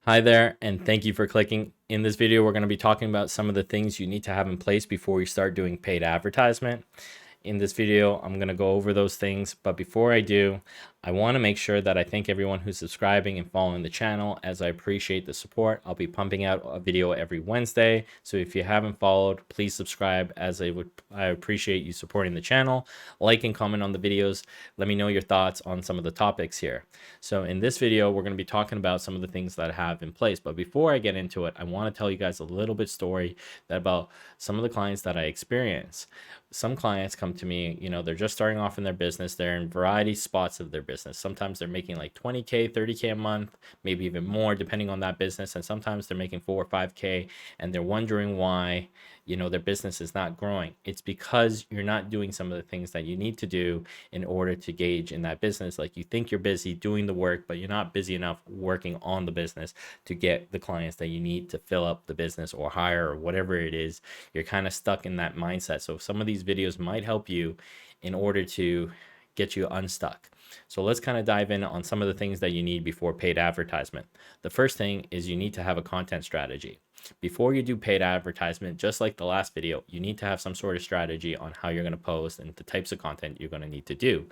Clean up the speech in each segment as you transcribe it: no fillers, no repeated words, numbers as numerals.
Hi there, and thank you for clicking. In this video, we're going to be talking about some of the things you need to have in place before you start doing paid advertisement. In this video, I'm going to go over those things, but before I do, I want to make sure that I thank everyone who's subscribing and following the channel, as I appreciate the support. I'll be pumping out a video every Wednesday, so if you haven't followed, please subscribe, as I appreciate you supporting the channel. Like and comment on the videos. Let me know your thoughts on some of the topics here. So in this video, we're going to be talking about some of the things that I have in place, but before I get into it, I want to tell you guys a little bit story about some of the clients that I experience. Some clients come to me, they're just starting off in their business. They're in variety spots of their business. Sometimes they're making like 20K, 30K a month, maybe even more depending on that business. And sometimes they're making 4 or 5K, and they're wondering why, their business is not growing. It's because you're not doing some of the things that you need to do in order to gauge in that business. Like, you think you're busy doing the work, but you're not busy enough working on the business to get the clients that you need to fill up the business or hire or whatever it is. You're kind of stuck in that mindset. So some of these videos might help you in order to get you unstuck. So let's kind of dive in on some of the things that you need before paid advertisement. The first thing is you need to have a content strategy. Before you do paid advertisement, just like the last video, you need to have some sort of strategy on how you're going to post and the types of content you're going to need to do.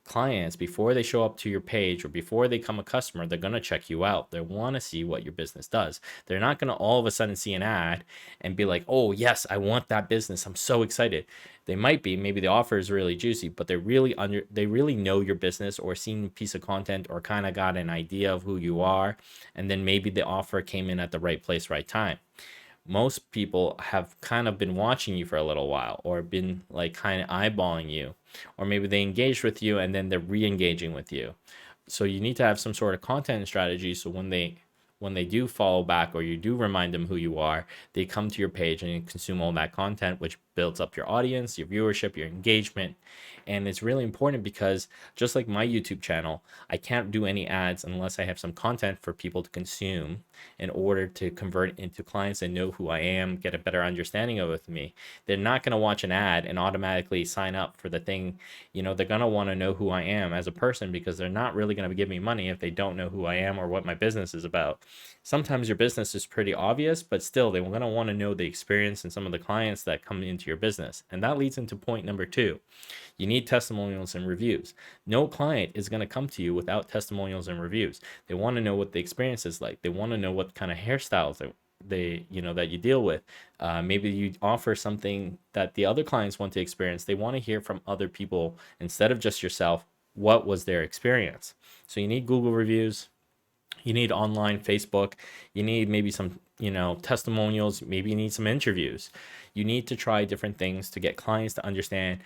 Clients, before they show up to your page or before they become a customer, they're going to check you out. They want to see what your business does. They're not going to all of a sudden see an ad and be like, oh yes, I want that business, I'm so excited. They might be, maybe the offer is really juicy, but they really know your business or seen a piece of content or kind of got an idea of who you are, and then maybe the offer came in at the right place, right time. Most people have kind of been watching you for a little while, or been like kind of eyeballing you, or maybe they engaged with you and then they're re-engaging with you. So you need to have some sort of content strategy, so when they do follow back or you do remind them who you are, they come to your page and you consume all that content, which builds up your audience, your viewership, your engagement. And it's really important because, just like my YouTube channel, I can't do any ads unless I have some content for people to consume in order to convert into clients and know who I am, get a better understanding of me. They're not going to watch an ad and automatically sign up for the thing. They're going to want to know who I am as a person, because they're not really going to give me money if they don't know who I am or what my business is about. Sometimes your business is pretty obvious, but still they're going to want to know the experience and some of the clients that come into your business. And that leads into point number 2. You need testimonials and reviews. No client is going to come to you without testimonials and reviews. They want to know what the experience is like. They want to know what kind of hairstyles that you deal with. Maybe you offer something that the other clients want to experience. They want to hear from other people instead of just yourself. What was their experience? So you need Google reviews. You need online Facebook. You need maybe some testimonials. Maybe you need some interviews. You need to try different things to get clients to understand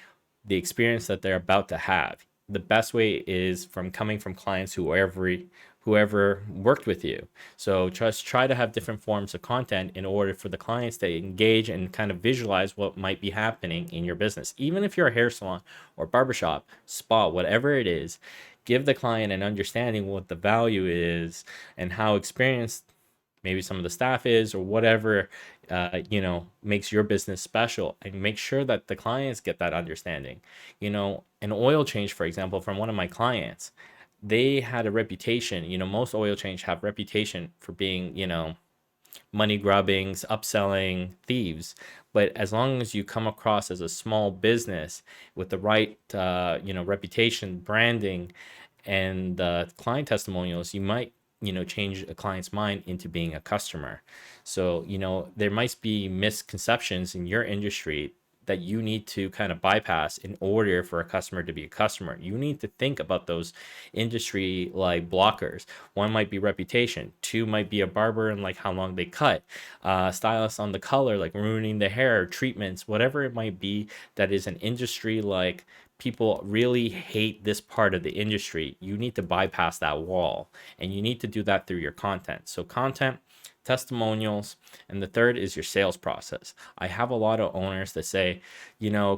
the experience that they're about to have. The best way is from coming from clients whoever worked with you. So just try to have different forms of content in order for the clients to engage and kind of visualize what might be happening in your business. Even if you're a hair salon or barbershop, spa, whatever it is, give the client an understanding what the value is and how experienced maybe some of the staff is, or whatever makes your business special, and make sure that the clients get that understanding. An oil change, for example, from one of my clients, they had a reputation. Most oil change have reputation for being money grubbings, upselling, thieves. But as long as you come across as a small business with the right reputation, branding, and client testimonials, you might change a client's mind into being a customer. So there might be misconceptions in your industry that you need to kind of bypass in order for a customer to be a customer. You need to think about those industry like blockers. One might be reputation. 2 might be a barber and like how long they cut. Stylists on the color, like ruining the hair, treatments, whatever it might be that is an industry like people really hate this part of the industry. You need to bypass that wall, and you need to do that through your content. So content, testimonials, and the third is your sales process. I have a lot of owners that say,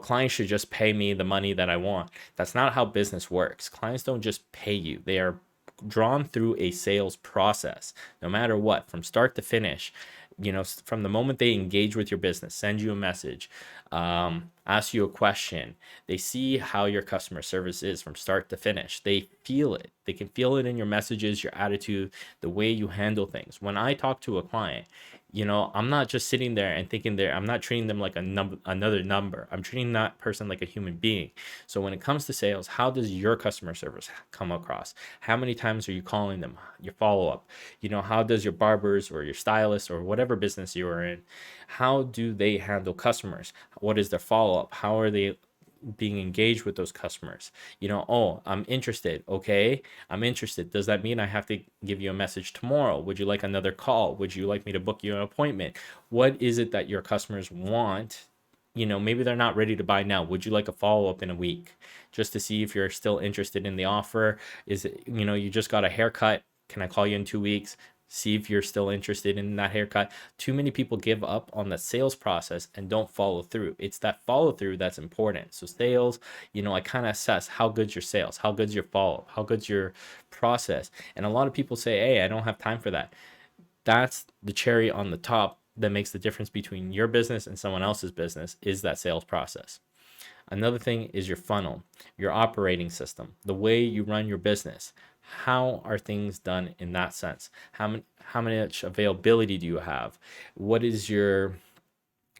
clients should just pay me the money that I want. That's not how business works. Clients don't just pay you. They are drawn through a sales process, no matter what, from start to finish. From the moment they engage with your business, send you a message, ask you a question. They see how your customer service is from start to finish. They feel it. They can feel it in your messages, your attitude, the way you handle things. When I talk to a client, I'm not just sitting there and thinking I'm not treating them like another number. I'm treating that person like a human being. So when it comes to sales, how does your customer service come across? How many times are you calling them? Your follow up, how does your barbers or your stylist or whatever business you are in, how do they handle customers? What is their follow up? How are they being engaged with those customers? Oh, I'm interested. Okay, I'm interested. Does that mean I have to give you a message tomorrow? Would you like another call? Would you like me to book you an appointment? What is it that your customers want? Maybe they're not ready to buy now. Would you like a follow up in a week just to see if you're still interested in the offer? Is it, you just got a haircut? Can I call you in 2 weeks? See if you're still interested in that haircut. Too many people give up on the sales process and don't follow through. It's that follow through that's important. So sales, I kind of assess how good's your sales, how good's your follow up, how good's your process. And a lot of people say, hey, I don't have time for that. That's the cherry on the top that makes the difference between your business and someone else's business, is that sales process. Another thing is your funnel, your operating system, the way you run your business. How are things done in that sense? How much availability do you have? What is your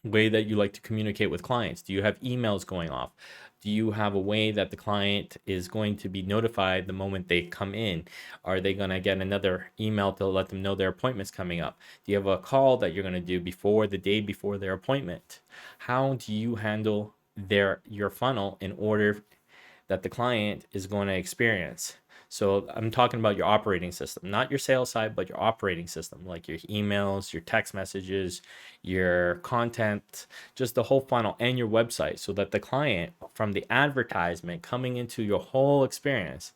way that you like to communicate with clients? Do you have emails going off? Do you have a way that the client is going to be notified the moment they come in? Are they going to get another email to let them know their appointment's coming up? Do you have a call that you're going to do the day before their appointment? How do you handle your funnel in order that the client is going to experience? So I'm talking about your operating system, not your sales side, but your operating system, like your emails, your text messages, your content, just the whole funnel, and your website, so that the client, from the advertisement coming into your whole experience,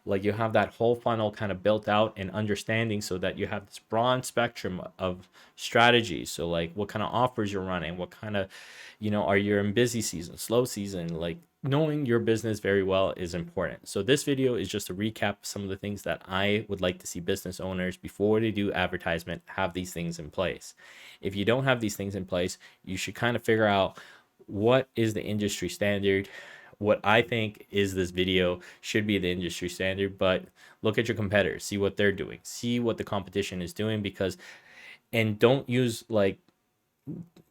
like you have that whole funnel kind of built out and understanding, so that you have this broad spectrum of strategies. So like what kind of offers you're running, what kind of, are you in busy season, slow season, like knowing your business very well is important. So this video is just to recap some of the things that I would like to see business owners, before they do advertisement, have these things in place. If you don't have these things in place, you should kind of figure out what is the industry standard. What I think is this video should be the industry standard, but look at your competitors, see what they're doing, see what the competition is doing, and don't use like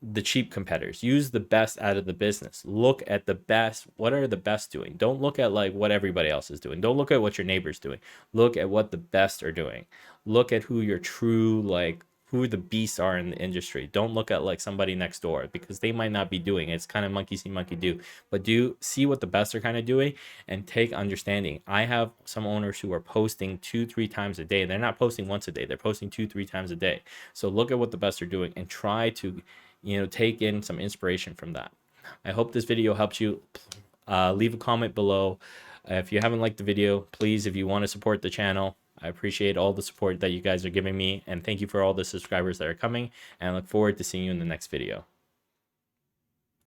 the cheap competitors. Use the best out of the business. Look at the best. What are the best doing? Don't look at like what everybody else is doing. Don't look at what your neighbor's doing. Look at what the best are doing. Look at who your true, like who the beasts are in the industry. Don't look at like somebody next door, because they might not be doing it. It's kind of monkey see, monkey do. But do see what the best are kind of doing and take understanding. I have some owners who are posting 2-3 times a day. They're not posting once a day. They're posting 2-3 times a day. So look at what the best are doing and try to, take in some inspiration from that. I hope this video helped you. Leave a comment below. If you haven't liked the video, please, if you want to support the channel, I appreciate all the support that you guys are giving me, and thank you for all the subscribers that are coming, and I look forward to seeing you in the next video.